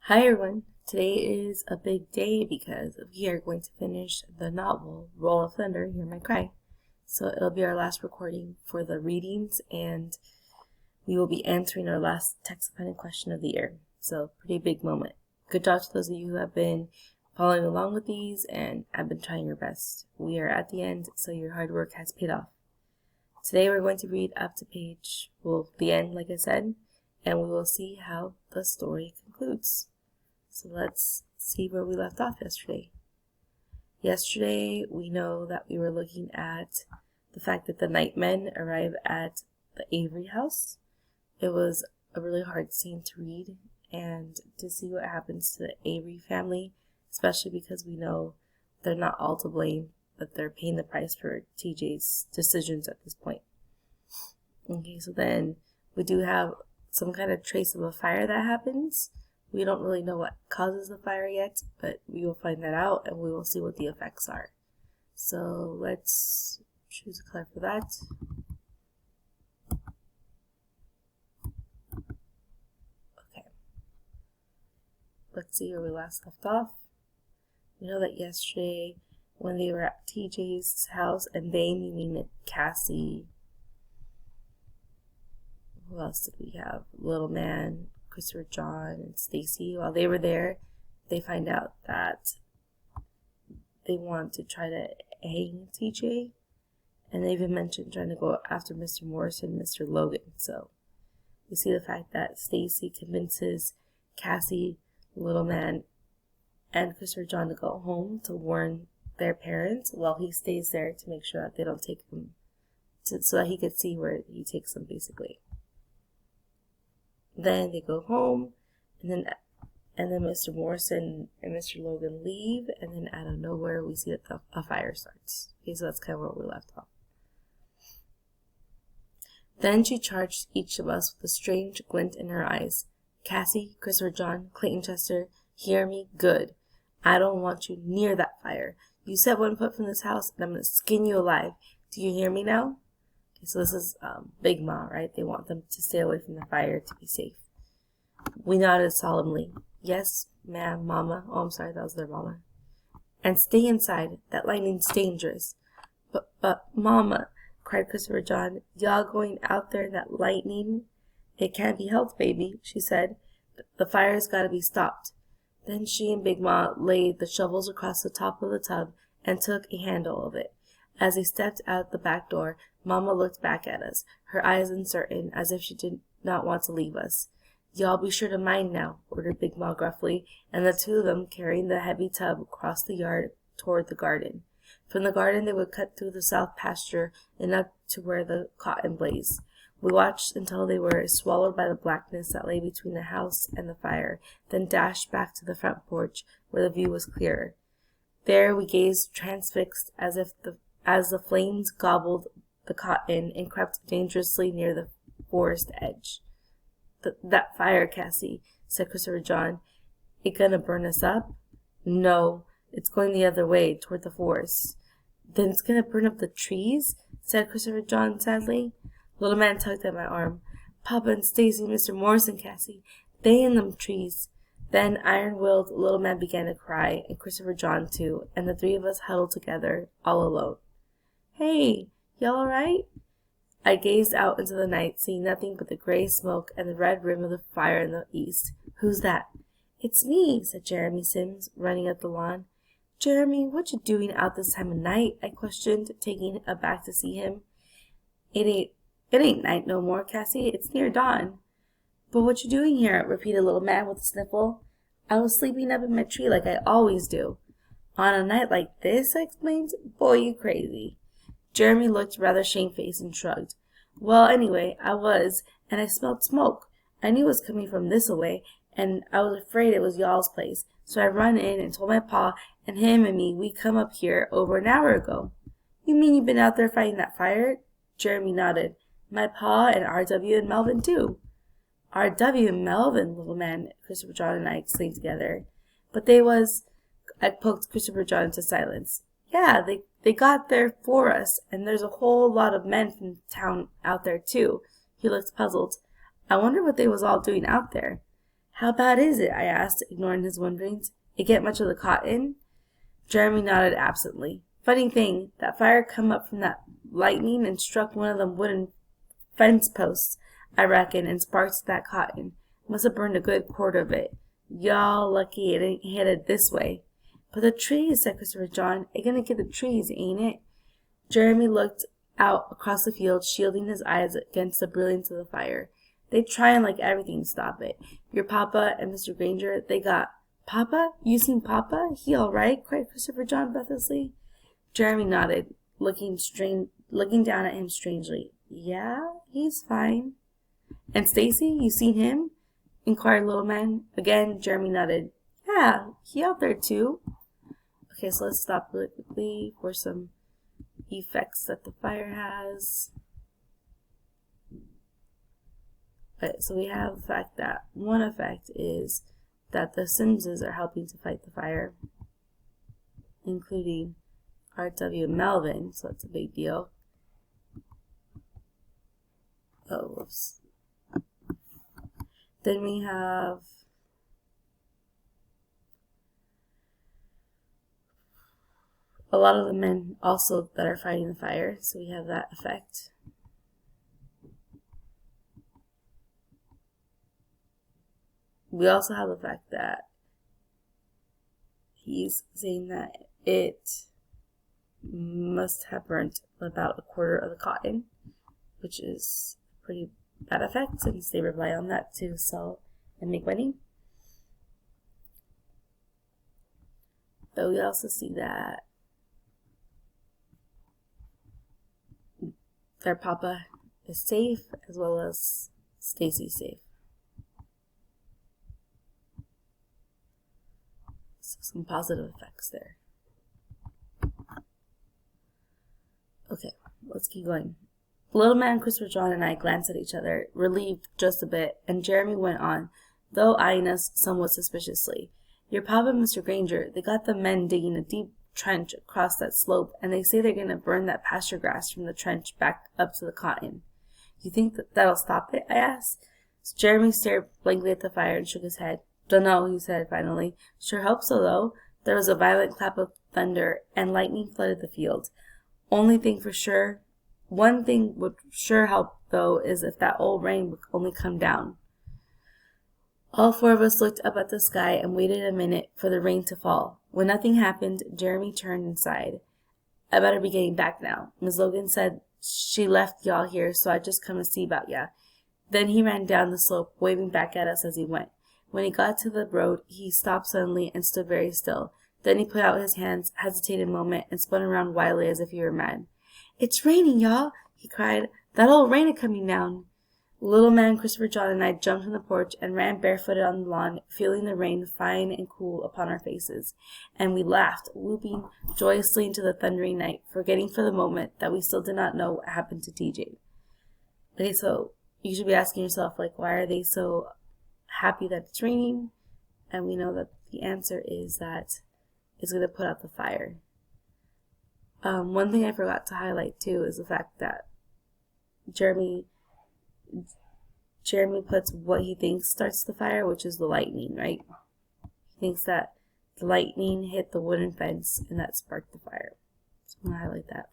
Hi everyone. Today is a big day because we are going to finish the novel Roll of Thunder, Hear My Cry. So it'll be our last recording for the readings, and we will be answering our last text assignment question of the year. So pretty big moment. Good job to those of you who have been following along with these and have been trying your best. We are at the end, so your hard work has paid off. Today we're going to read up to the end, like I said, and we will see how the story concludes. So let's see where we left off yesterday. Yesterday, we know that we were looking at the fact that the Nightmen arrive at the Avery house. It was a really hard scene to read and to see what happens to the Avery family, especially because we know they're not all to blame, but they're paying the price for TJ's decisions at this point. Okay, so then we do have some kind of trace of a fire that happens. We don't really know what causes the fire yet, but we will find that out and we will see what the effects are. So let's choose a color for that. Okay. Let's see where we last left off. We know that yesterday when they were at TJ's house, and they meaning Cassie. Who else did we have? Little Man, Christopher John, and Stacy. While they were there, they find out that they want to try to hang TJ, and they even mentioned trying to go after Mr. Morrison and Mr. Logan. So we see the fact that Stacy convinces Cassie, Little Man, and Christopher John to go home to warn their parents while he stays there to make sure that they don't take them, so that he could see where he takes them, basically. Then they go home, and then Mr. Morrison and Mr. Logan leave, and then out of nowhere we see that a fire starts. Okay, so that's kind of where we left off. Then she charged each of us with a strange glint in her eyes. Cassie, Christopher John, Clayton Chester, hear me good. I don't want you near that fire. You set one foot from this house, and I'm going to skin you alive. Do you hear me now? So this is Big Ma, right? They want them to stay away from the fire to be safe. We nodded solemnly. Yes, ma'am, Mama. Oh, I'm sorry, that was their mama. And stay inside. That lightning's dangerous. But, Mama, cried Christopher John, y'all going out there in that lightning? It can't be helped, baby, she said. The fire's got to be stopped. Then she and Big Ma laid the shovels across the top of the tub and took a handle of it. As they stepped out the back door, Mama looked back at us, her eyes uncertain, as if she did not want to leave us. Y'all be sure to mind now, ordered Big Ma gruffly, and the two of them, carrying the heavy tub, crossed the yard toward the garden. From the garden they would cut through the south pasture and up to where the cotton blazed. We watched until they were swallowed by the blackness that lay between the house and the fire, then dashed back to the front porch, where the view was clearer. There we gazed transfixed as the flames gobbled the cotton and crept dangerously near the forest edge. That fire, Cassie, said Christopher John. It gonna burn us up? No, it's going the other way, toward the forest. Then it's gonna burn up the trees? Said Christopher John sadly. Little Man tugged at my arm. Papa and Stacy and Mr. Morrison, Cassie, they in them trees. Then iron-willed Little Man began to cry, and Christopher John too, and the three of us huddled together, all alone. Hey, y'all all right? I gazed out into the night, seeing nothing but the gray smoke and the red rim of the fire in the east. Who's that? It's me, said Jeremy Sims, running up the lawn. Jeremy, what you doing out this time of night? I questioned, taking aback to see him. It ain't night no more, Cassie. It's near dawn. But what you doing here? Repeated Little Man with a sniffle. I was sleeping up in my tree like I always do. On a night like this, I explained. Boy, you crazy. Jeremy looked rather shamefaced and shrugged. Well, anyway, I was, and I smelled smoke. I knew it was coming from this away, and I was afraid it was y'all's place. So I run in and told my pa, and him and me, we come up here over an hour ago. You mean you've been out there fighting that fire? Jeremy nodded. My pa and R.W. and Melvin, too. R.W. and Melvin, Little Man, Christopher John and I exclaimed together. But I poked Christopher John into silence. Yeah, they got there for us, and there's a whole lot of men from town out there, too. He looked puzzled. I wonder what they was all doing out there. How bad is it? I asked, ignoring his wonderings. It get much of the cotton? Jeremy nodded absently. Funny thing, that fire come up from that lightning and struck one of them wooden fence posts, I reckon, and sparked that cotton. Must have burned a good quarter of it. Y'all lucky it ain't headed this way. But the trees, said Christopher John. It gonna get the trees, ain't it? Jeremy looked out across the field, shielding his eyes against the brilliance of the fire. They'd try and like everything to stop it. Your papa and Mr. Granger, they got... Papa? You seen Papa? He all right? Cried Christopher John breathlessly. Jeremy nodded, looking down at him strangely. Yeah, he's fine. And Stacy, you seen him? Inquired Little Man. Again, Jeremy nodded. Yeah, he out there too. Okay, so let's stop really quickly for some effects that the fire has. Okay, so we have the fact that one effect is that the Simses are helping to fight the fire, including R.W. Melvin, so that's a big deal. Oh, whoops. Then we have a lot of the men also that are fighting the fire, so we have that effect. We also have the fact that he's saying that it must have burnt about a quarter of the cotton, which is a pretty bad effect since they rely on that to sell and make money. But we also see that their papa is safe as well as Stacy's safe. So some positive effects there. Okay, let's keep going. Little Man, Christopher John, and I glanced at each other, relieved just a bit, and Jeremy went on, though eyeing us somewhat suspiciously. Your papa and Mr. Granger, they got the men digging a deep trench across that slope, and they say they're going to burn that pasture grass from the trench back up to the cotton. You think that'll stop it? I asked. So Jeremy stared blankly at the fire and shook his head. Dunno, he said finally. Sure hope so, though. There was a violent clap of thunder, and lightning flooded the field. One thing would sure help, though, is if that old rain would only come down. All four of us looked up at the sky and waited a minute for the rain to fall. When nothing happened, Jeremy turned and sighed. I better be getting back now. Miss Logan said she left y'all here, so I just come to see about ya. Then he ran down the slope, waving back at us as he went. When he got to the road, he stopped suddenly and stood very still. Then he put out his hands, hesitated a moment, and spun around wildly as if he were mad. It's raining, y'all, he cried. That old rain is coming down. Little Man, Christopher John, and I jumped from the porch and ran barefooted on the lawn, feeling the rain fine and cool upon our faces. And we laughed, whooping joyously into the thundering night, forgetting for the moment that we still did not know what happened to TJ. Okay, so you should be asking yourself, like, why are they so happy that it's raining? And we know that the answer is that it's going to put out the fire. One thing I forgot to highlight too is the fact that Jeremy puts what he thinks starts the fire, which is the lightning, right? He thinks that the lightning hit the wooden fence and that sparked the fire. So I'm going to highlight that.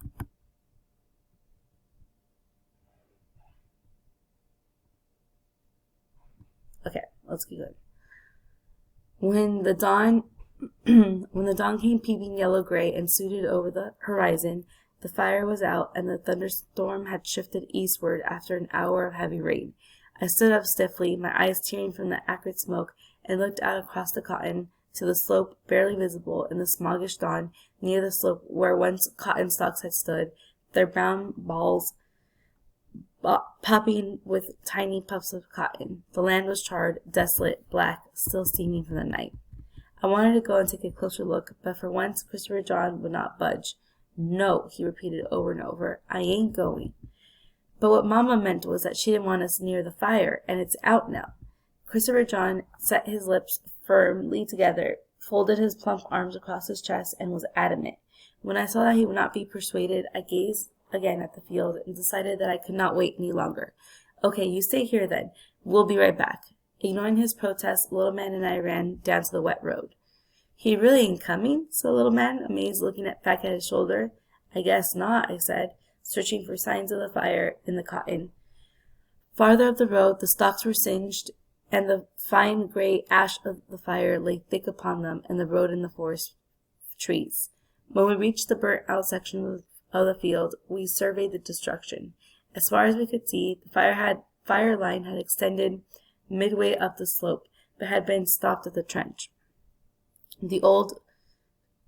Okay, let's keep going. When the dawn came peeping yellow-gray and suited over the horizon, the fire was out and the thunderstorm had shifted eastward after an hour of heavy rain. I stood up stiffly, my eyes tearing from the acrid smoke, and looked out across the cotton to the slope barely visible in the smoggish dawn near the slope where once cotton stalks had stood, their brown balls popping with tiny puffs of cotton. The land was charred, desolate, black, still steaming from the night. I wanted to go and take a closer look, but for once Christopher John would not budge. No, he repeated over and over, I ain't going. But what Mama meant was that she didn't want us near the fire, and it's out now. Christopher John set his lips firmly together, folded his plump arms across his chest, and was adamant. When I saw that he would not be persuaded, I gazed again at the field and decided that I could not wait any longer. Okay, you stay here then. We'll be right back. Ignoring his protest, Little Man and I ran down to the wet road. "He really ain't coming?" said the little man, amazed, looking at Fat Cat's shoulder. "I guess not," I said, searching for signs of the fire in the cotton. Farther up the road, the stalks were singed, and the fine gray ash of the fire lay thick upon them and the road and the forest trees. When we reached the burnt-out section of the field, we surveyed the destruction. As far as we could see, the fire line had extended midway up the slope, but had been stopped at the trench. The old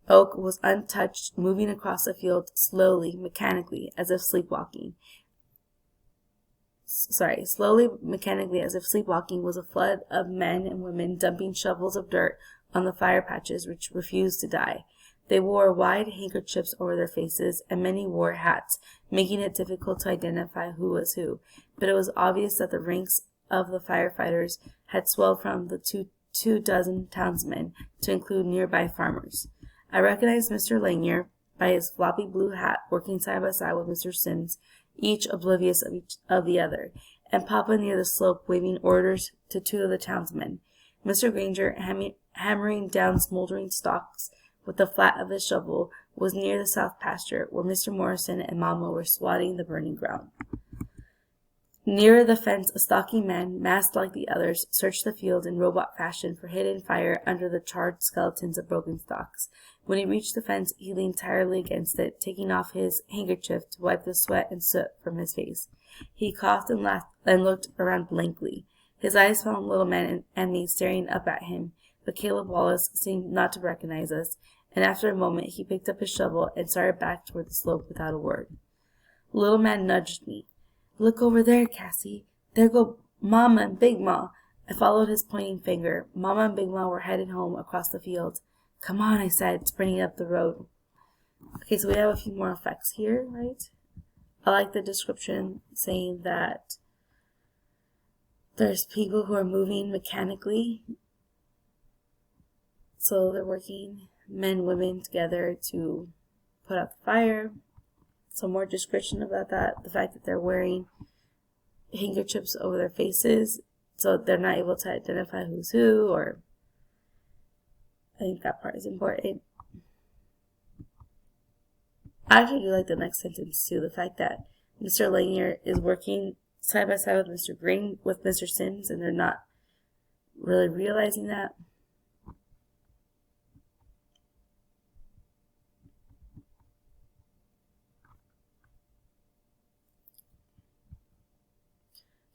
oak was untouched, moving across the field slowly, mechanically, as if sleepwalking. Was a flood of men and women dumping shovels of dirt on the fire patches which refused to die. They wore wide handkerchiefs over their faces, and many wore hats, making it difficult to identify who was who, but it was obvious that the ranks of the firefighters had swelled from the two dozen townsmen to include nearby farmers. I recognized Mr. Lanier by his floppy blue hat, working side by side with Mr. Sims, each oblivious of the other, and Papa near the slope waving orders to two of the townsmen. Mr. Granger, hammering down smoldering stalks with the flat of his shovel, was near the south pasture, where Mr. Morrison and Mamma were swatting the burning ground. Nearer the fence, a stocky man, masked like the others, searched the field in robot fashion for hidden fire under the charred skeletons of broken stalks. When he reached the fence, he leaned tiredly against it, taking off his handkerchief to wipe the sweat and soot from his face. He coughed and laughed and looked around blankly. His eyes fell on Little Man and me staring up at him, but Caleb Wallace seemed not to recognize us, and after a moment he picked up his shovel and started back toward the slope without a word. Little Man nudged me. "Look over there, Cassie. There go Mama and Big Ma." I followed his pointing finger. Mama and Big Ma were headed home across the field. "Come on," I said, sprinting up the road. Okay, so we have a few more effects here, right? I like the description saying that there's people who are moving mechanically. So they're working, men, women, together to put out the fire. Some more description about that. The fact that they're wearing handkerchiefs over their faces, so they're not able to identify who's who, or I think that part is important. I actually do like the next sentence too. The fact that Mr. Lanier is working side by side with Mr. Green, with Mr. Sims, and they're not really realizing that.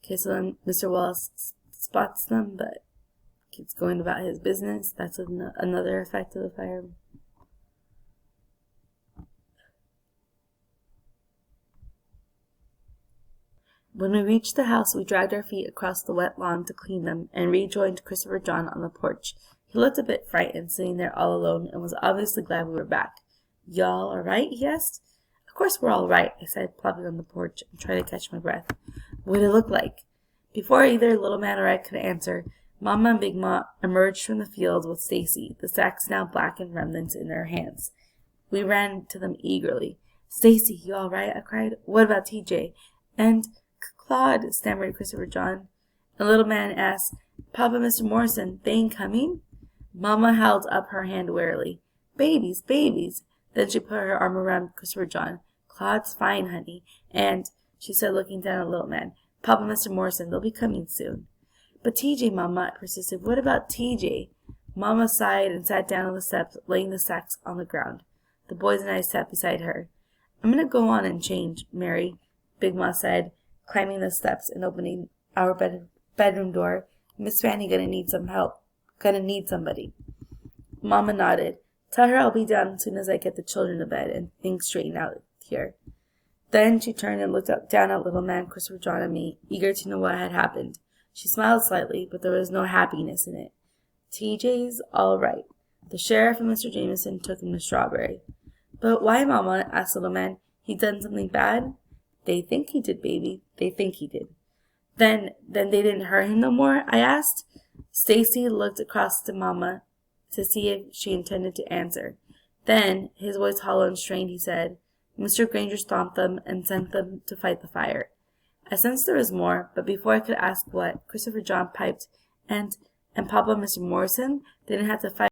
Okay, so then Mr. Wallace spots them, but keeps going about his business. That's another effect of the fire. When we reached the house, we dragged our feet across the wet lawn to clean them, and rejoined Christopher John on the porch. He looked a bit frightened, sitting there all alone, and was obviously glad we were back. "Y'all all right?" he asked. "Of course we're all right," I said, plopping on the porch and trying to catch my breath. "What did it look like?" Before either Little Man or I could answer, Mama and Big Ma emerged from the field with Stacy, the sacks now black and remnants in their hands. We ran to them eagerly. "Stacy, you all right?" I cried. "What about TJ?" "And Claude," stammered Christopher John. And Little Man asked, "Papa, Mr. Morrison, they ain't coming?" Mama held up her hand wearily. "Babies, babies." Then she put her arm around Christopher John. "Claude's fine, honey. And," she said, looking down at Little Man, "Papa, Mr. Morrison, they'll be coming soon." "But TJ, Mama," I persisted. "What about TJ?" Mama sighed and sat down on the steps, laying the sacks on the ground. The boys and I sat beside her. "I'm going to go on and change, Mary," Big Ma said, climbing the steps and opening our bedroom door. "Miss Fanny gonna need some help. Gonna need somebody." Mama nodded. "Tell her I'll be down as soon as I get the children to bed and things straightened out here." Then she turned and looked down at Little Man, Christopher John, and me, eager to know what had happened. She smiled slightly, but there was no happiness in it. "TJ's all right. The sheriff and Mr. Jameson took him to Strawberry." "But why, Mama?" asked Little Man. "He done something bad?" "They think he did, baby. They think he did." Then they didn't hurt him no more?" I asked. Stacy looked across to Mama to see if she intended to answer. Then, his voice hollow and strained, he said, "Mr. Granger stomped them and sent them to fight the fire." I sensed there was more, but before I could ask what, Christopher John piped, And Papa, Mr. Morrison, didn't have to fight